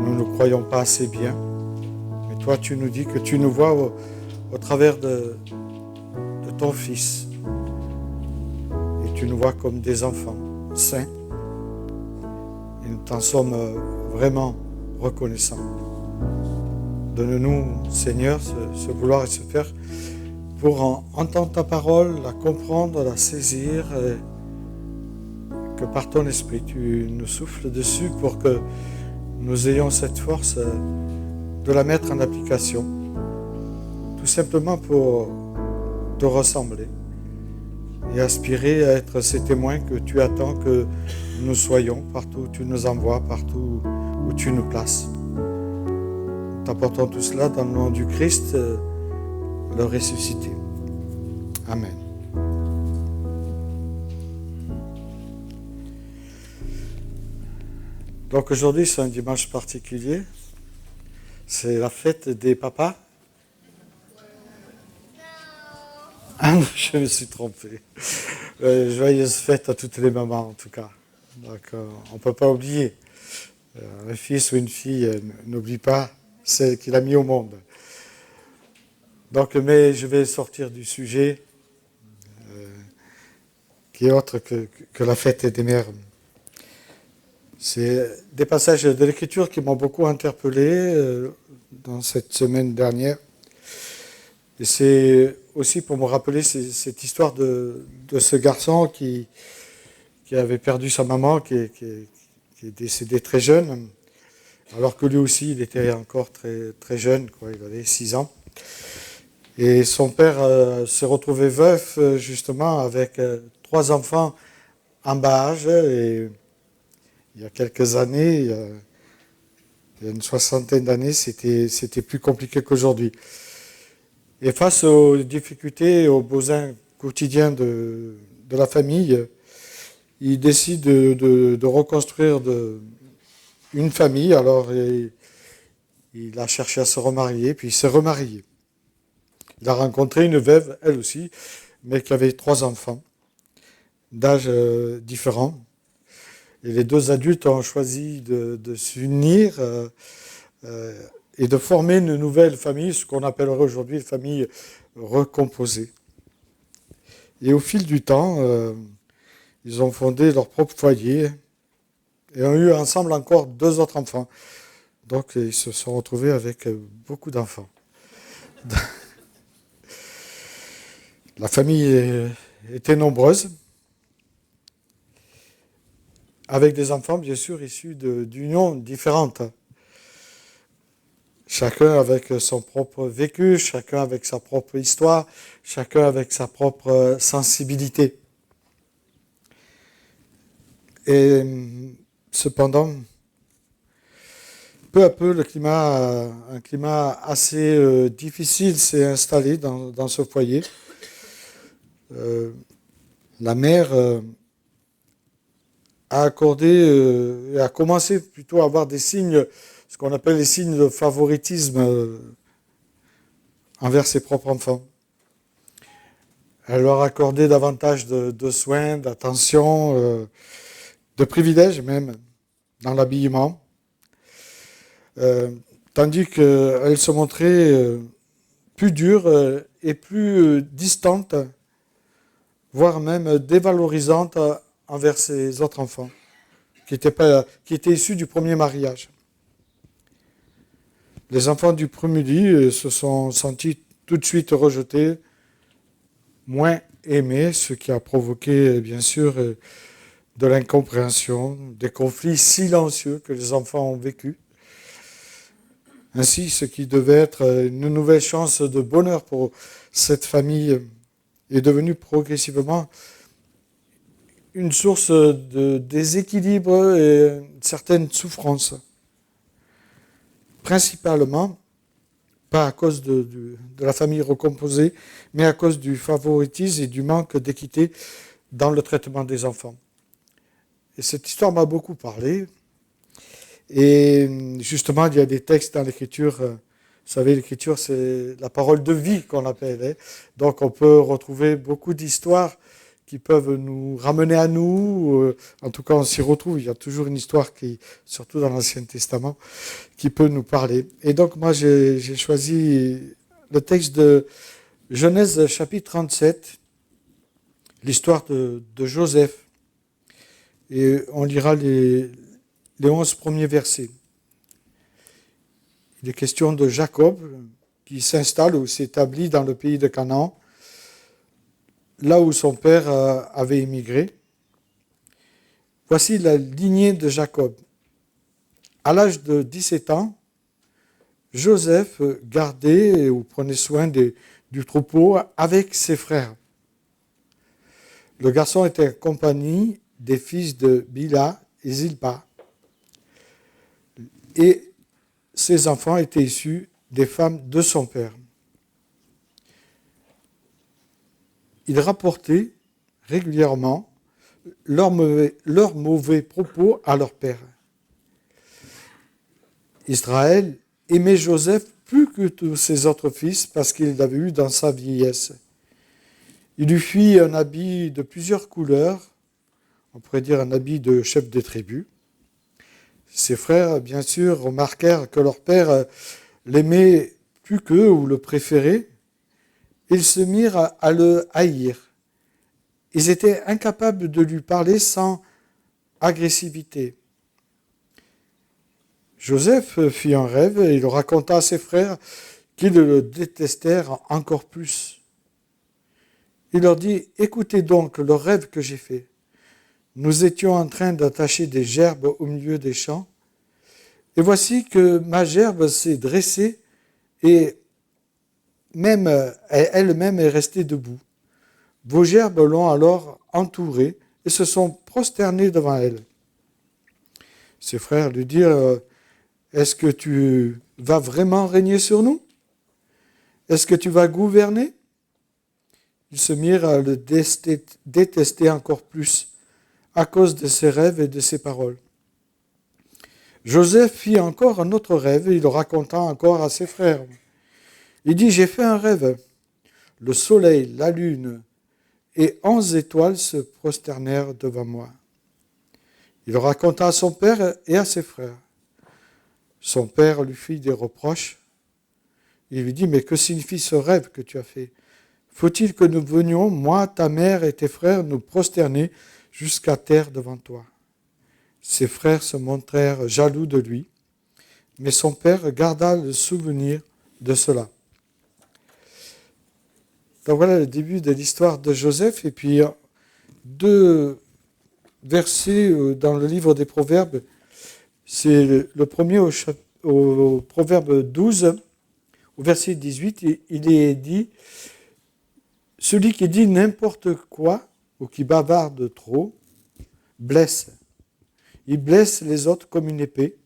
nous ne croyons pas assez bien. Mais toi, tu nous dis que tu nous vois au travers de ton Fils. Et tu nous vois comme des enfants saints. Et nous t'en sommes vraiment reconnaissants. Donne-nous, Seigneur, ce vouloir et ce faire pour entendre ta parole, la comprendre, la saisir, et que par ton esprit, tu nous souffles dessus pour que nous ayons cette force de la mettre en application, tout simplement pour te ressembler et aspirer à être ces témoins que tu attends que nous soyons partout où tu nous envoies, partout où tu nous places. Nous t'apportons tout cela dans le nom du Christ, le ressuscité. Amen. Donc aujourd'hui, c'est un dimanche particulier. C'est la fête des papas. Ah, je me suis trompé. Joyeuse fête à toutes les mamans, en tout cas. Donc, on ne peut pas oublier. Un fils ou une fille n'oublie pas celle qu'il a mis au monde. Donc, mais je vais sortir du sujet qui est autre que la fête des mères. C'est des passages de l'Écriture qui m'ont beaucoup interpellé dans cette semaine dernière. Et c'est aussi pour me rappeler cette histoire de ce garçon qui avait perdu sa maman, qui est décédé très jeune, alors que lui aussi, il était encore très, très jeune, quoi, il avait 6 ans. Et son père s'est retrouvé veuf, justement, avec 3 enfants en bas âge. Et il y a quelques années, il y a une soixantaine d'années, c'était plus compliqué qu'aujourd'hui. Et face aux difficultés, aux besoins quotidiens de la famille, il décide de reconstruire une famille. Alors, il a cherché à se remarier, puis il s'est remarié. Il a rencontré une veuve, elle aussi, mais qui avait 3 enfants, d'âge différents. Et les 2 adultes ont choisi de s'unir et de former une nouvelle famille, ce qu'on appellerait aujourd'hui une famille recomposée. Et au fil du temps, ils ont fondé leur propre foyer et ont eu ensemble encore 2 autres enfants. Donc ils se sont retrouvés avec beaucoup d'enfants. La famille était nombreuse, avec des enfants bien sûr issus d'unions différentes. Chacun avec son propre vécu, chacun avec sa propre histoire, chacun avec sa propre sensibilité. Et cependant, peu à peu, un climat assez difficile s'est installé dans ce foyer. La mère a accordé, a commencé plutôt à avoir des signes, ce qu'on appelle les signes de favoritisme envers ses propres enfants. Elle leur accordait davantage de soins, d'attention, de privilèges même, dans l'habillement. Tandis qu'elle se montrait plus dure et plus distante, voire même dévalorisante envers ses autres enfants, qui étaient issus du premier mariage. Les enfants du premier lit se sont sentis tout de suite rejetés, moins aimés, ce qui a provoqué bien sûr de l'incompréhension, des conflits silencieux que les enfants ont vécus. Ainsi, ce qui devait être une nouvelle chance de bonheur pour cette famille est devenu progressivement une source de déséquilibre et une certaine souffrance. Principalement, pas à cause de la famille recomposée, mais à cause du favoritisme et du manque d'équité dans le traitement des enfants. Et cette histoire m'a beaucoup parlé. Et justement, il y a des textes dans l'Écriture. Vous savez, l'Écriture, c'est la parole de vie qu'on appelle. Donc, on peut retrouver beaucoup d'histoires qui peuvent nous ramener à nous. En tout cas, on s'y retrouve. Il y a toujours une histoire qui, surtout dans l'Ancien Testament, qui peut nous parler. Et donc, moi, j'ai choisi le texte de Genèse chapitre 37, l'histoire de Joseph. Et on lira les 11 premiers versets. Il est question de Jacob qui s'installe ou s'établit dans le pays de Canaan, là où son père avait émigré. Voici la lignée de Jacob. À l'âge de 17 ans, Joseph gardait ou prenait soin du troupeau avec ses frères. Le garçon était en compagnie des fils de Bila et Zilpa. Et ses enfants étaient issus des femmes de son père. Il rapportait régulièrement leurs mauvais propos à leur père. Israël aimait Joseph plus que tous ses autres fils parce qu'il l'avait eu dans sa vieillesse. Il lui fit un habit de plusieurs couleurs, on pourrait dire un habit de chef de tribu. Ses frères, bien sûr, remarquèrent que leur père l'aimait plus qu'eux ou le préférait. Ils se mirent à le haïr. Ils étaient incapables de lui parler sans agressivité. Joseph fit un rêve et il raconta à ses frères qu'ils le détestèrent encore plus. Il leur dit, « Écoutez donc le rêve que j'ai fait. Nous étions en train d'attacher des gerbes au milieu des champs, et voici que ma gerbe s'est dressée et même elle-même est restée debout. Vos gerbes l'ont alors entourée et se sont prosternés devant elle. » Ses frères lui dirent, « Est-ce que tu vas vraiment régner sur nous? Est-ce que tu vas gouverner ?» Ils se mirent à le détester encore plus à cause de ses rêves et de ses paroles. Joseph fit encore un autre rêve et il le raconta encore à ses frères. Il dit, « J'ai fait un rêve. Le soleil, la lune et 11 étoiles se prosternèrent devant moi. » Il le raconta à son père et à ses frères. Son père lui fit des reproches. Il lui dit, « Mais que signifie ce rêve que tu as fait? Faut-il que nous venions, moi, ta mère et tes frères, nous prosterner jusqu'à terre devant toi ?» Ses frères se montrèrent jaloux de lui, mais son père garda le souvenir de cela. Donc voilà le début de l'histoire de Joseph, et puis 2 versets dans le livre des Proverbes. C'est le premier au Proverbe 12, au verset 18, il est dit « Celui qui dit n'importe quoi ou qui bavarde trop blesse. Il blesse les autres comme une épée,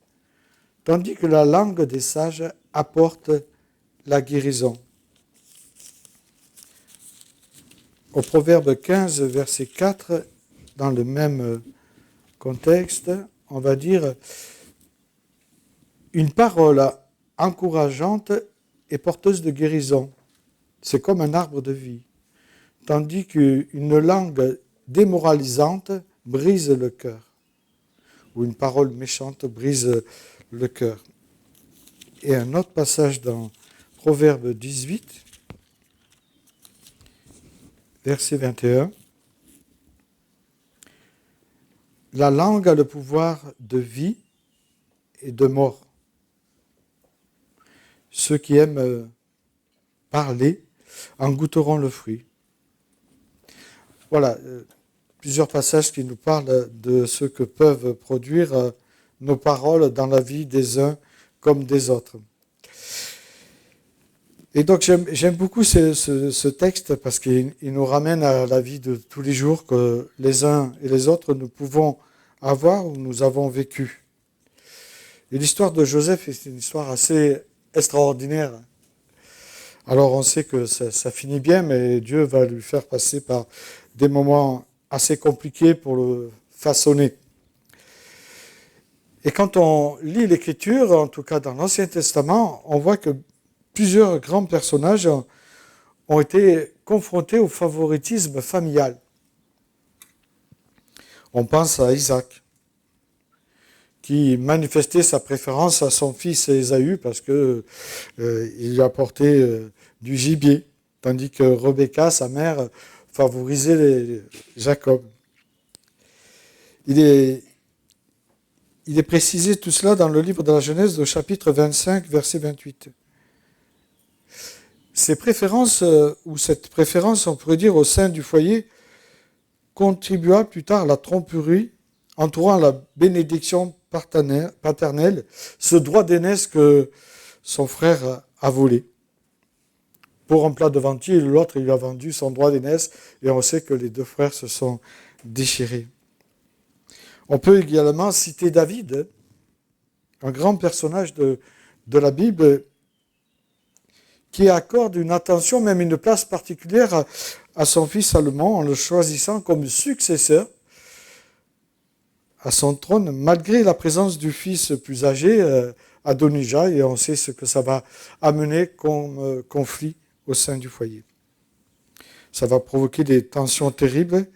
tandis que la langue des sages apporte la guérison. » Au Proverbe 15, verset 4, dans le même contexte, on va dire « Une parole encourageante et porteuse de guérison, c'est comme un arbre de vie, tandis qu'une langue démoralisante brise le cœur. » Ou une parole méchante brise le cœur. Et un autre passage dans Proverbe 18, verset 21. La langue a le pouvoir de vie et de mort. Ceux qui aiment parler en goûteront le fruit. Voilà, plusieurs passages qui nous parlent de ce que peuvent produire nos paroles dans la vie des uns comme des autres. Et donc j'aime beaucoup ce texte parce qu'il nous ramène à la vie de tous les jours que les uns et les autres nous pouvons avoir ou nous avons vécu. Et l'histoire de Joseph est une histoire assez extraordinaire. Alors on sait que ça finit bien, mais Dieu va lui faire passer par des moments assez compliqués pour le façonner. Et quand on lit l'Écriture, en tout cas dans l'Ancien Testament, on voit que plusieurs grands personnages ont été confrontés au favoritisme familial. On pense à Isaac, qui manifestait sa préférence à son fils Ésaü parce que il lui apportait du gibier, tandis que Rebecca, sa mère, favorisait Jacob. Il est précisé tout cela dans le livre de la Genèse, au chapitre 25, verset 28. Ces préférences, ou cette préférence, on pourrait dire, au sein du foyer, contribua plus tard à la tromperie, entourant la bénédiction paternelle, ce droit d'aînesse que son frère a volé. Pour un plat de lentilles, l'autre il lui a vendu son droit d'aînesse, et on sait que les deux frères se sont déchirés. On peut également citer David, un grand personnage de la Bible, qui accorde une attention, même une place particulière à son fils Salomon, en le choisissant comme successeur à son trône, malgré la présence du fils plus âgé, Adonijah, et on sait ce que ça va amener comme conflit au sein du foyer. Ça va provoquer des tensions terribles,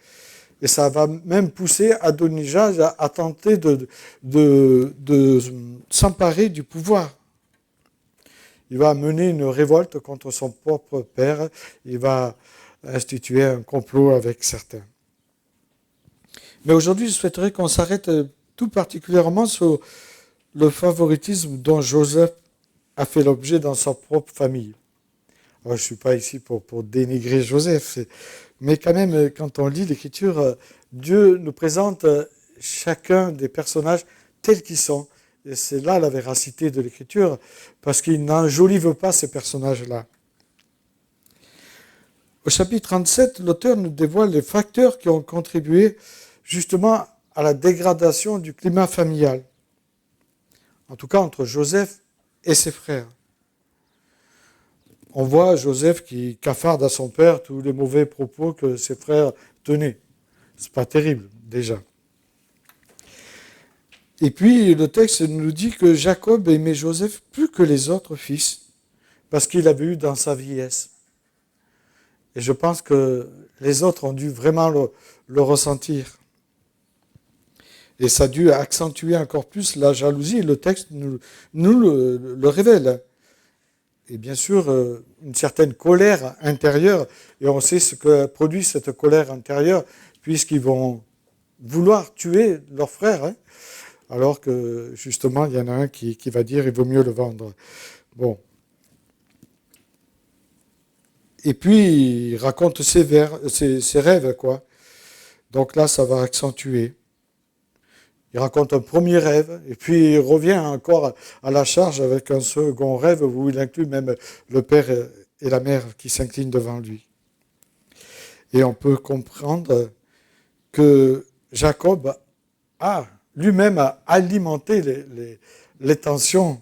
et ça va même pousser Adonijah à tenter de s'emparer du pouvoir. Il va mener une révolte contre son propre père. Il va instituer un complot avec certains. Mais aujourd'hui, je souhaiterais qu'on s'arrête tout particulièrement sur le favoritisme dont Joseph a fait l'objet dans sa propre famille. Alors, je ne suis pas ici pour dénigrer Joseph, mais quand même, quand on lit l'Écriture, Dieu nous présente chacun des personnages tels qu'ils sont. Et c'est là la véracité de l'Écriture, parce qu'il n'enjolive pas ces personnages-là. Au chapitre 37, l'auteur nous dévoile les facteurs qui ont contribué justement à la dégradation du climat familial, en tout cas entre Joseph et ses frères. On voit Joseph qui cafarde à son père tous les mauvais propos que ses frères tenaient. C'est pas terrible, déjà. Et puis, le texte nous dit que Jacob aimait Joseph plus que les autres fils, parce qu'il l'avait eu dans sa vieillesse. Et je pense que les autres ont dû vraiment le ressentir. Et ça a dû accentuer encore plus la jalousie. Le texte nous le révèle. Et bien sûr, une certaine colère intérieure. Et on sait ce que produit cette colère intérieure, puisqu'ils vont vouloir tuer leur frère, hein, alors que justement, il y en a un qui va dire il vaut mieux le vendre. Bon. Et puis, il raconte ses rêves, quoi. Donc là, ça va accentuer. Il raconte un premier rêve, et puis il revient encore à la charge avec un second rêve où il inclut même le père et la mère qui s'inclinent devant lui. Et on peut comprendre que Jacob a lui-même alimenté les tensions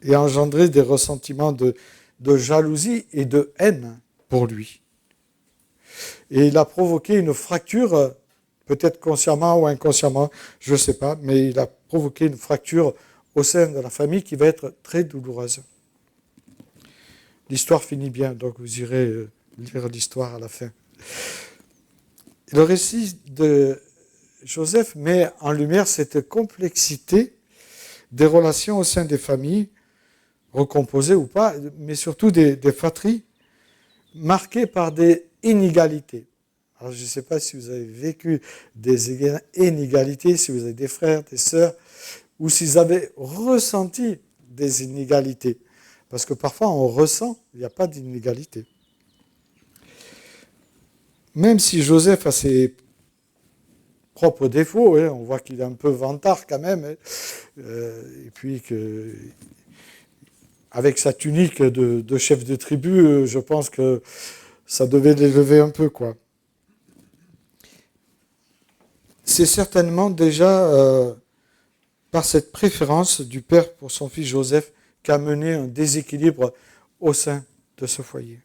et engendré des ressentiments de jalousie et de haine pour lui. Et il a provoqué une fracture, peut-être consciemment ou inconsciemment, je ne sais pas, mais il a provoqué une fracture au sein de la famille qui va être très douloureuse. L'histoire finit bien, donc vous irez lire l'histoire à la fin. Le récit de Joseph met en lumière cette complexité des relations au sein des familles, recomposées ou pas, mais surtout des fratries marquées par des inégalités. Alors je ne sais pas si vous avez vécu des inégalités, si vous avez des frères, des sœurs, ou si vous avez ressenti des inégalités. Parce que parfois on ressent, il n'y a pas d'inégalité. Même si Joseph a ses propres défauts, hein, on voit qu'il est un peu vantard quand même, hein, et puis que avec sa tunique de chef de tribu, je pense que ça devait l'élever un peu, quoi. C'est certainement déjà par cette préférence du père pour son fils Joseph qu'a mené un déséquilibre au sein de ce foyer.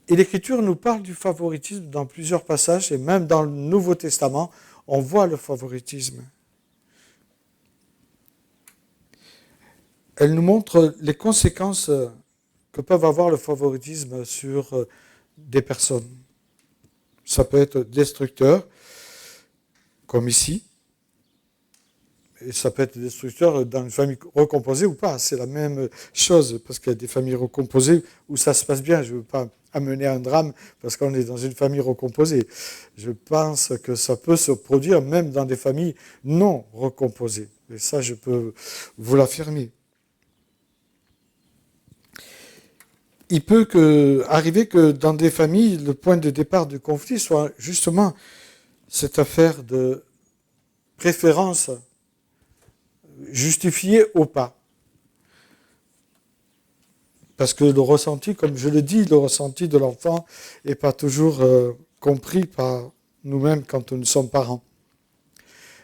Et l'Écriture nous parle du favoritisme dans plusieurs passages, et même dans le Nouveau Testament, on voit le favoritisme. Elle nous montre les conséquences que peuvent avoir le favoritisme sur des personnes. ça peut être destructeur, comme ici, et ça peut être destructeur dans une famille recomposée ou pas. C'est la même chose, parce qu'il y a des familles recomposées où ça se passe bien. Je ne veux pas amener un drame parce qu'on est dans une famille recomposée. Je pense que ça peut se produire même dans des familles non recomposées. Et ça, je peux vous l'affirmer. Il peut arriver que dans des familles, le point de départ du conflit soit justement cette affaire de préférence justifiée ou pas. Parce que le ressenti, comme je le dis, le ressenti de l'enfant n'est pas toujours compris par nous-mêmes quand nous sommes parents.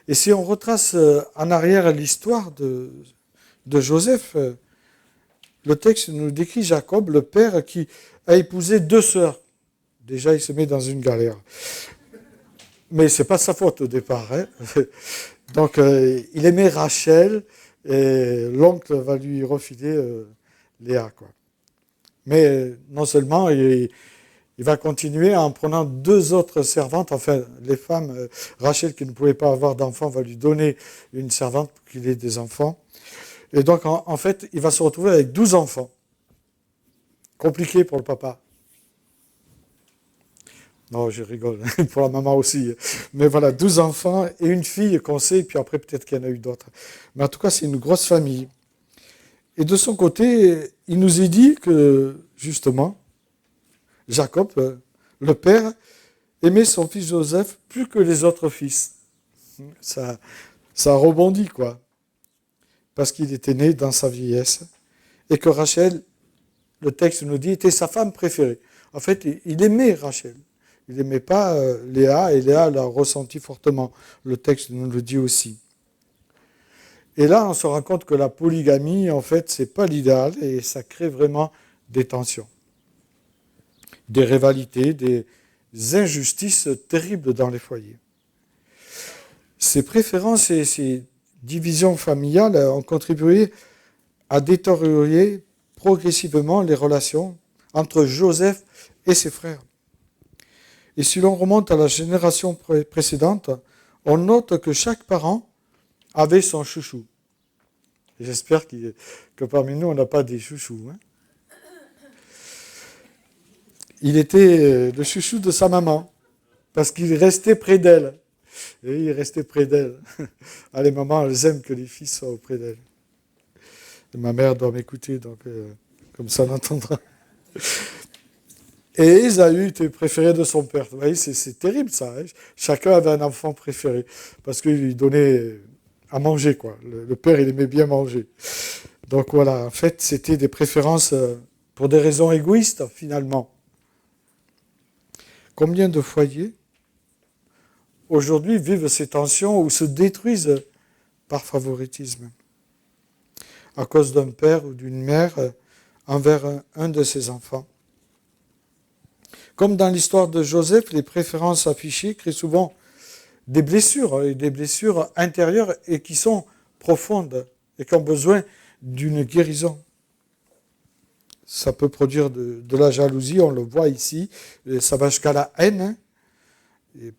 Et si on retrace en arrière l'histoire de Joseph, le texte nous décrit Jacob, le père, qui a épousé 2 sœurs. Déjà, il se met dans une galère. Mais ce n'est pas sa faute au départ. Hein. Donc, il aimait Rachel et l'oncle va lui refiler Léa, quoi. Mais non seulement, il va continuer en prenant 2 autres servantes, enfin, les femmes, Rachel qui ne pouvait pas avoir d'enfants va lui donner une servante pour qu'il ait des enfants. Et donc, en fait, il va se retrouver avec 12 enfants. Compliqué pour le papa. Non, je rigole, pour la maman aussi. Mais voilà, 12 enfants et une fille qu'on sait, puis après peut-être qu'il y en a eu d'autres. Mais en tout cas, c'est une grosse famille. Et de son côté, il nous est dit que, justement, Jacob, le père, aimait son fils Joseph plus que les autres fils. Ça rebondit, quoi. Parce qu'il était né dans sa vieillesse. Et que Rachel, le texte nous dit, était sa femme préférée. En fait, il aimait Rachel. Il n'aimait pas Léa, et Léa l'a ressenti fortement. Le texte nous le dit aussi. Et là, on se rend compte que la polygamie, en fait, c'est pas l'idéal, et ça crée vraiment des tensions, des rivalités, des injustices terribles dans les foyers. Ces préférences et ces divisions familiales ont contribué à détériorer progressivement les relations entre Joseph et ses frères. Et si l'on remonte à la génération précédente, on note que chaque parent avait son chouchou. J'espère que parmi nous, on n'a pas des chouchous. Hein. Il était le chouchou de sa maman, parce qu'il restait près d'elle. Et il restait près d'elle. Ah, les mamans, elles aiment que les fils soient auprès d'elles. Et ma mère doit m'écouter, donc comme ça on entendra. Et Ésaü était préféré de son père. Vous voyez, c'est terrible ça. Hein. Chacun avait un enfant préféré, parce qu'il lui donnait à manger, quoi. Le père, il aimait bien manger. Donc voilà, en fait, c'était des préférences pour des raisons égoïstes, finalement. Combien de foyers, aujourd'hui, vivent ces tensions ou se détruisent par favoritisme, à cause d'un père ou d'une mère envers un de ses enfants. Comme dans l'histoire de Joseph, les préférences affichées créent souvent des blessures intérieures et qui sont profondes et qui ont besoin d'une guérison. Ça peut produire de la jalousie, on le voit ici, et ça va jusqu'à la haine, hein,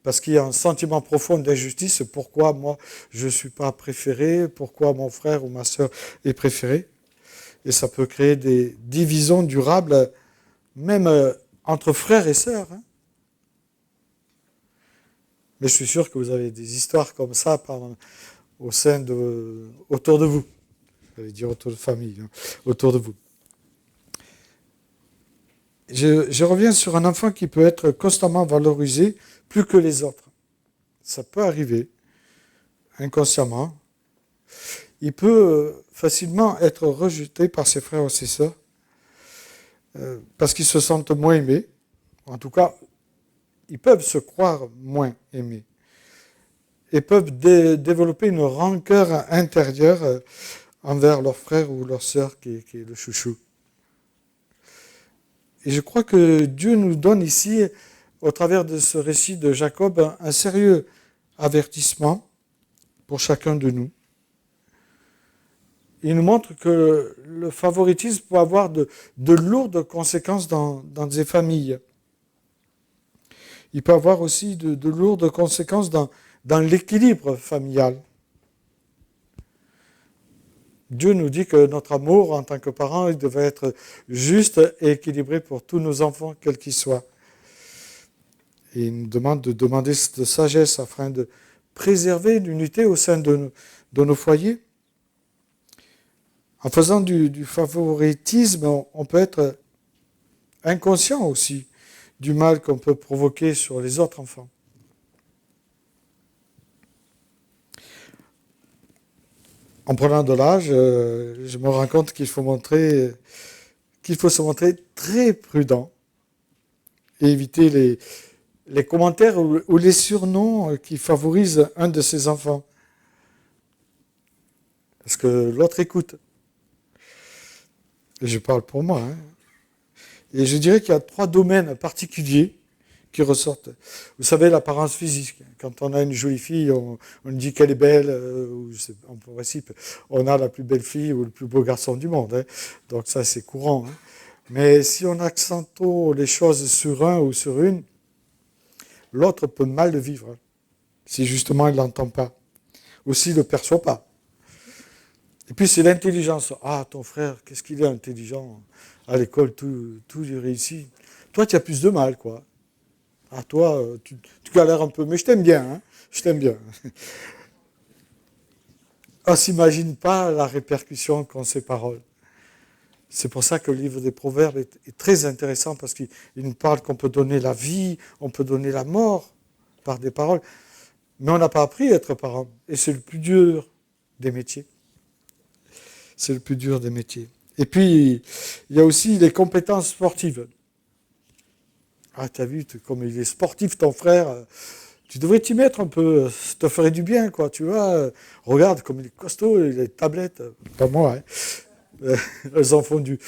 parce qu'il y a un sentiment profond d'injustice. Pourquoi moi je ne suis pas préféré? Pourquoi mon frère ou ma sœur est préféré? Et ça peut créer des divisions durables, même entre frères et sœurs. Hein. Mais je suis sûr que vous avez des histoires comme ça autour de vous. J'allais dire autour de famille, hein, autour de vous. Je reviens sur un enfant qui peut être constamment valorisé plus que les autres. Ça peut arriver, inconsciemment. Il peut facilement être rejeté par ses frères ou ses sœurs parce qu'ils se sentent moins aimés. En tout cas, ils peuvent se croire moins aimés. Et peuvent développer une rancœur intérieure envers leur frère ou leur sœur qui est le chouchou. Et je crois que Dieu nous donne ici, au travers de ce récit de Jacob, un sérieux avertissement pour chacun de nous. Il nous montre que le favoritisme peut avoir de lourdes conséquences dans des familles. il peut avoir aussi de lourdes conséquences dans l'équilibre familial. Dieu nous dit que notre amour en tant que parents, il devait être juste et équilibré pour tous nos enfants, quels qu'ils soient. Et il nous demande de demander cette sagesse afin de préserver l'unité au sein de nos foyers. En faisant du favoritisme, on peut être inconscient aussi du mal qu'on peut provoquer sur les autres enfants. En prenant de l'âge, je me rends compte qu'il faut se montrer très prudent et éviter les commentaires ou les surnoms qui favorisent un de ses enfants. Parce que l'autre écoute. Et je parle pour moi. Et je dirais qu'il y a 3 domaines particuliers qui ressortent. Vous savez, l'apparence physique. Quand on a une jolie fille, on dit qu'elle est belle, ou en principe, on a la plus belle fille ou le plus beau garçon du monde. Donc ça, c'est courant. Mais si on accentue les choses sur un ou sur une, l'autre peut mal le vivre, si justement il ne l'entend pas, ou s'il ne le perçoit pas. Et puis c'est l'intelligence. Ah, ton frère, qu'est-ce qu'il est intelligent. À l'école, tout lui réussit. Toi, tu as plus de mal, quoi. Ah, toi, tu galères un peu, mais je t'aime bien, je t'aime bien. On ne s'imagine pas la répercussion qu'ont ces paroles. C'est pour ça que le livre des Proverbes est très intéressant, parce qu'il nous parle qu'on peut donner la vie, on peut donner la mort par des paroles. Mais on n'a pas appris à être parent. Et c'est le plus dur des métiers. C'est le plus dur des métiers. Et puis, il y a aussi les compétences sportives. Ah, t'as vu, comme il est sportif, ton frère, tu devrais t'y mettre un peu, ça te ferait du bien, quoi, tu vois. Regarde comme il est costaud, il a des tablettes. Pas moi, elles en font du.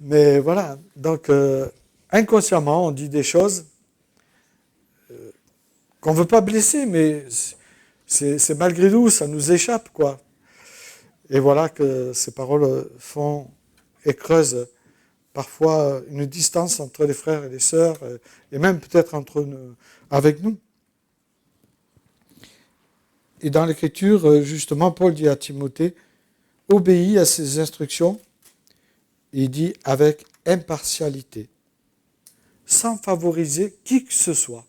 Mais voilà, donc, inconsciemment, on dit des choses qu'on ne veut pas blesser, mais c'est malgré nous, ça nous échappe, quoi. Et voilà que ces paroles font et creusent parfois une distance entre les frères et les sœurs, et même peut-être avec nous. Et dans l'Écriture, justement, Paul dit à Timothée, obéis à ses instructions, il dit avec impartialité, sans favoriser qui que ce soit.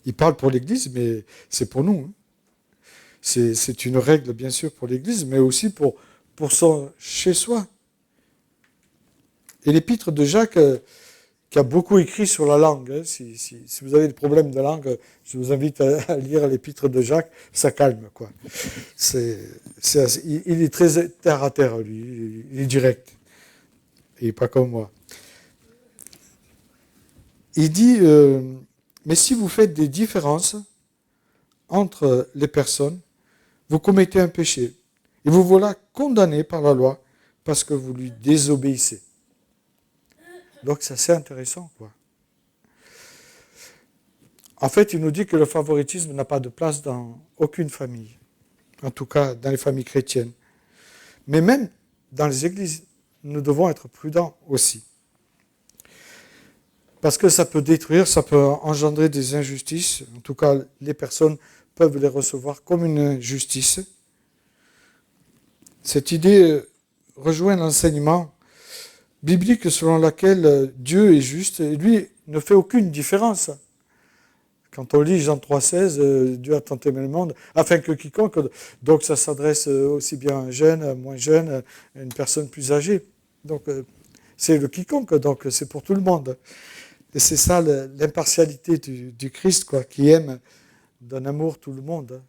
Il parle pour l'Église, mais c'est pour nous. C'est une règle, bien sûr, pour l'Église, mais aussi pour son chez-soi. Et l'épître de Jacques, qui a beaucoup écrit sur la langue, si vous avez des problèmes de langue, je vous invite à lire l'épître de Jacques, ça calme, quoi. Il est très terre à terre, lui, il est direct. Et pas comme moi. Il dit, mais si vous faites des différences entre les personnes, vous commettez un péché. Et vous voilà condamné par la loi parce que vous lui désobéissez. Donc c'est assez intéressant, quoi. En fait, il nous dit que le favoritisme n'a pas de place dans aucune famille. En tout cas, dans les familles chrétiennes. Mais même dans les églises, nous devons être prudents aussi. Parce que ça peut détruire, ça peut engendrer des injustices. En tout cas, les personnes peuvent les recevoir comme une injustice. Cette idée rejoint l'enseignement biblique selon laquelle Dieu est juste et lui ne fait aucune différence. Quand on lit Jean 3,16, Dieu a tant aimé le monde, afin que quiconque, donc ça s'adresse aussi bien à un jeune, à un moins jeune, à une personne plus âgée. Donc c'est le quiconque, donc c'est pour tout le monde. Et c'est ça l'impartialité du Christ, quoi, qui aime d'un amour tout le monde.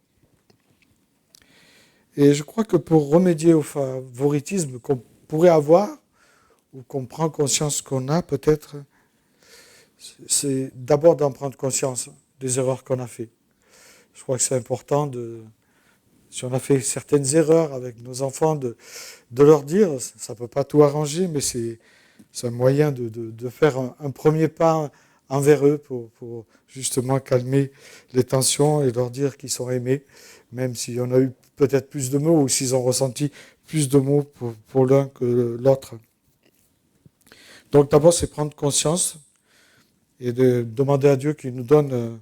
Et je crois que pour remédier au favoritisme qu'on pourrait avoir, ou qu'on prend conscience qu'on a peut-être, c'est d'abord d'en prendre conscience des erreurs qu'on a fait. Je crois que c'est important si on a fait certaines erreurs avec nos enfants, de leur dire, ça ne peut pas tout arranger, mais c'est un moyen de faire un premier pas envers eux pour justement calmer les tensions et leur dire qu'ils sont aimés, même s'il y en a eu peut-être plus de mots ou s'ils ont ressenti plus de mots pour l'un que l'autre. Donc d'abord, c'est prendre conscience et de demander à Dieu qu'il nous donne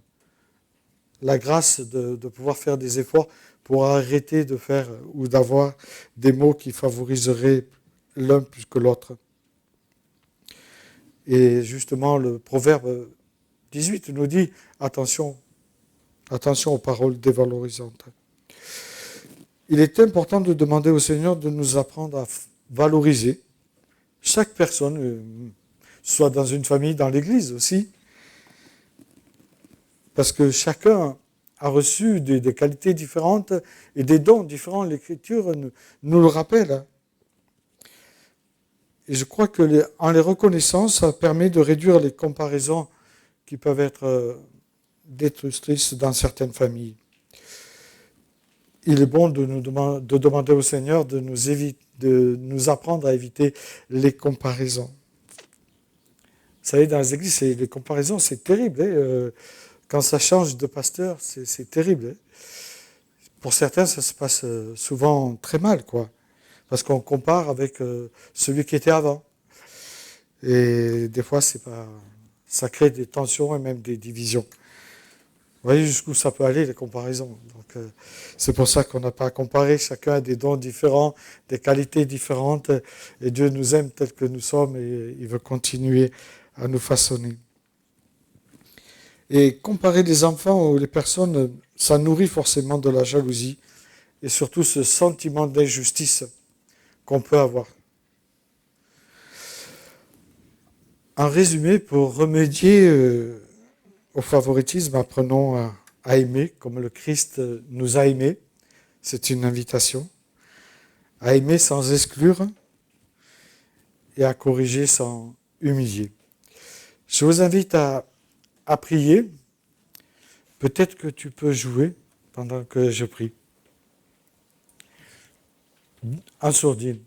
la grâce de pouvoir faire des efforts pour arrêter de faire ou d'avoir des mots qui favoriseraient l'un plus que l'autre. Et justement, le proverbe 18 nous dit attention aux paroles dévalorisantes. Il est important de demander au Seigneur de nous apprendre à valoriser chaque personne, soit dans une famille, dans l'Église aussi, parce que chacun a reçu des qualités différentes et des dons différents. L'Écriture nous le rappelle. Et je crois qu'en les reconnaissant, ça permet de réduire les comparaisons qui peuvent être destructrices dans certaines familles. Il est bon de demander au Seigneur de nous apprendre à éviter les comparaisons. Vous savez, dans les églises, les comparaisons, c'est terrible. Quand ça change de pasteur, c'est terrible. Pour certains, ça se passe souvent très mal, quoi. Parce qu'on compare avec celui qui était avant. Et des fois, ça crée des tensions et même des divisions. Vous voyez jusqu'où ça peut aller, les comparaisons. Donc, c'est pour ça qu'on n'a pas à comparer. Chacun a des dons différents, des qualités différentes. Et Dieu nous aime tels que nous sommes et il veut continuer à nous façonner. Et comparer les enfants ou les personnes, ça nourrit forcément de la jalousie et surtout ce sentiment d'injustice qu'on peut avoir. En résumé, pour remédier au favoritisme, apprenons à aimer comme le Christ nous a aimés. C'est une invitation. À aimer sans exclure et à corriger sans humilier. Je vous invite à prier. Peut-être que tu peux jouer pendant que je prie. En sourdine.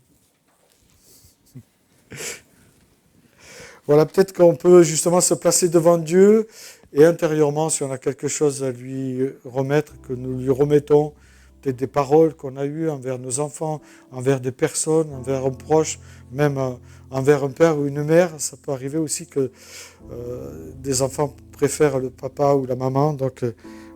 Voilà, peut-être qu'on peut justement se placer devant Dieu et intérieurement, si on a quelque chose à lui remettre, que nous lui remettons, peut-être des paroles qu'on a eues envers nos enfants, envers des personnes, envers un proche, même envers un père ou une mère. Ça peut arriver aussi que des enfants préfèrent le papa ou la maman. Donc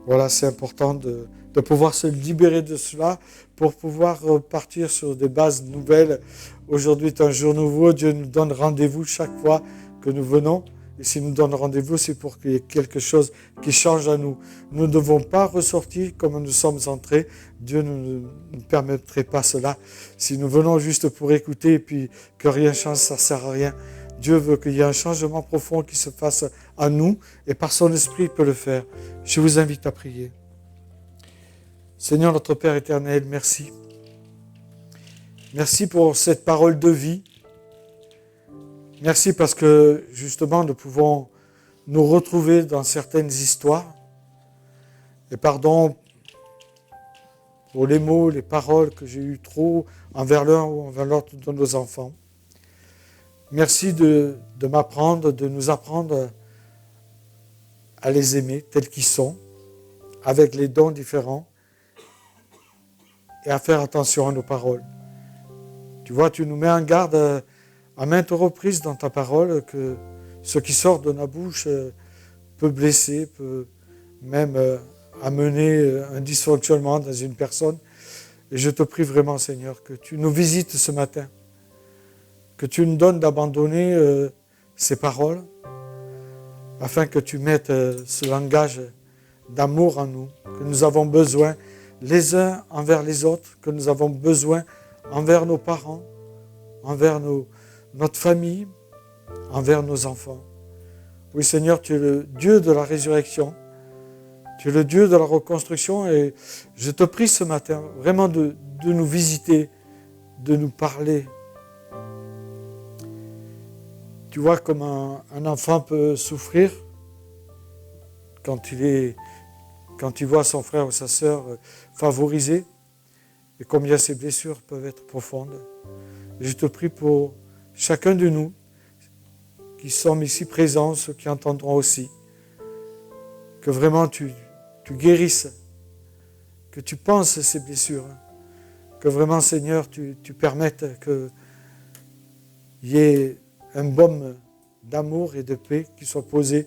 voilà, c'est important de pouvoir se libérer de cela pour pouvoir partir sur des bases nouvelles. Aujourd'hui est un jour nouveau. Dieu nous donne rendez-vous chaque fois que nous venons. Et s'il nous donne rendez-vous, c'est pour qu'il y ait quelque chose qui change à nous. Nous ne devons pas ressortir comme nous sommes entrés. Dieu ne nous permettrait pas cela. Si nous venons juste pour écouter et puis que rien change, ça ne sert à rien. Dieu veut qu'il y ait un changement profond qui se fasse à nous et par son esprit, il peut le faire. Je vous invite à prier. Seigneur notre Père éternel, merci. Merci pour cette parole de vie. Merci parce que justement nous pouvons nous retrouver dans certaines histoires. Et pardon pour les mots, les paroles que j'ai eues trop envers l'un ou envers l'autre de nos enfants. Merci de m'apprendre, de nous apprendre à les aimer tels qu'ils sont, avec les dons différents, et à faire attention à nos paroles. Tu vois, tu nous mets en garde à maintes reprises dans ta parole que ce qui sort de la bouche peut blesser, peut même amener un dysfonctionnement dans une personne. Et je te prie vraiment, Seigneur, que tu nous visites ce matin, que tu nous donnes d'abandonner ces paroles, afin que tu mettes ce langage d'amour en nous, que nous avons besoin les uns envers les autres, que nous avons besoin envers nos parents, envers notre famille, envers nos enfants. Oui, Seigneur, tu es le Dieu de la résurrection, tu es le Dieu de la reconstruction et je te prie ce matin vraiment de nous visiter, de nous parler. Tu vois comme un enfant peut souffrir quand il voit son frère ou sa sœur favorisé et combien ces blessures peuvent être profondes. Et je te prie pour chacun de nous qui sommes ici présents, ceux qui entendront aussi, que vraiment tu guérisses, que tu penses ces blessures, que vraiment Seigneur tu permettes qu'il y ait un baume d'amour et de paix qui soit posé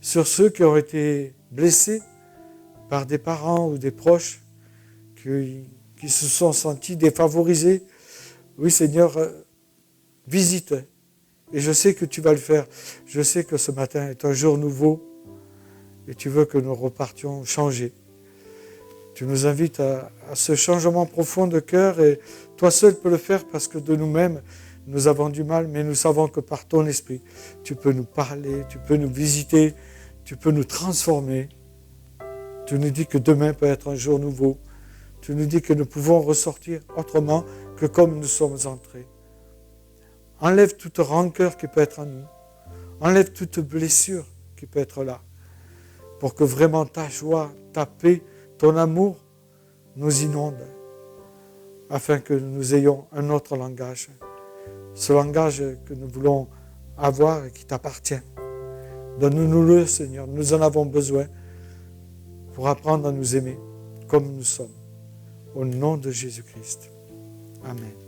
sur ceux qui ont été blessés par des parents ou des proches qui se sont sentis défavorisés. Oui, Seigneur, visite. Et je sais que tu vas le faire. Je sais que ce matin est un jour nouveau et tu veux que nous repartions changés. Tu nous invites à ce changement profond de cœur et toi seul peux le faire parce que de nous-mêmes, nous avons du mal, mais nous savons que par ton esprit, tu peux nous parler, tu peux nous visiter, tu peux nous transformer. Tu nous dis que demain peut être un jour nouveau. Tu nous dis que nous pouvons ressortir autrement que comme nous sommes entrés. Enlève toute rancœur qui peut être en nous. Enlève toute blessure qui peut être là. Pour que vraiment ta joie, ta paix, ton amour nous inonde. Afin que nous ayons un autre langage. Ce langage que nous voulons avoir et qui t'appartient. Donne-nous-le, Seigneur. Nous en avons besoin pour apprendre à nous aimer comme nous sommes. Au nom de Jésus-Christ. Amen.